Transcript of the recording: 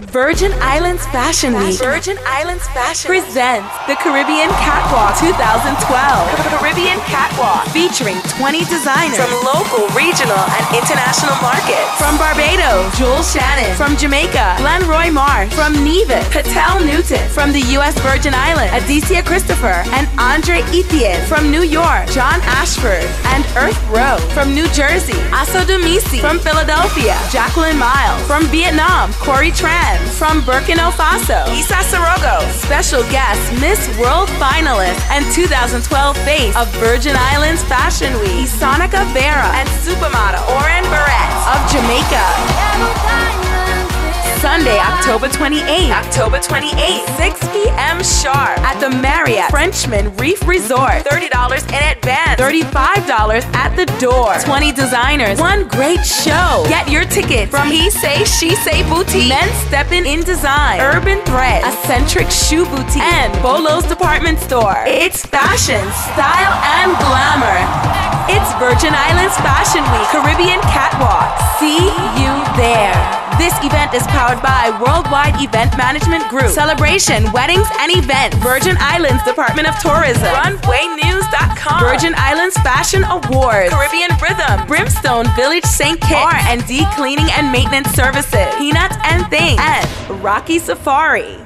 Virgin Islands Fashion Week presents the Caribbean Catwalk 2012. Caribbean Catwalk featuring 20 designers from local, regional, and international markets. From Barbados, Jules Shannon. From Jamaica, Glenroy Marsh. From Nevis, Patel Newton. From the U.S. Virgin Islands, Adicia Christopher and Andre Etienne. From New York, John Ashford and Earth Rowe. From New Jersey, Aso Dumisi. From Philadelphia, Jacqueline Miles. From Vietnam, Corey Tran. From Burkina Faso, Isa Sorogo. Special guest, Miss World finalist and 2012 face of Virgin Islands Fashion Week, Isonica Vera, and supermodel Oren Barrett of Jamaica. Sunday, October 28th, 6 p.m. sharp at the Marriott Frenchman Reef Resort. $30 in advance, $35 at the door. 20 designers, one great show. Get your ticket from He Say, She Say Boutique, Men's Steppin' in Design, Urban Thread, Eccentric Shoe Boutique, and Bolo's Department Store. It's fashion, style, and glamour. It's Virgin Islands Fashion Week, Caribbean Catwalk. See you there. This event is powered by Worldwide Event Management Group, Celebration, Weddings, and Events, Virgin Islands Department of Tourism, RunwayNews.com, Virgin Islands Fashion Awards, Caribbean Rhythm, Brimstone Village St. Kitts, R&D Cleaning and Maintenance Services, Peanuts and Things, and Rocky Safari.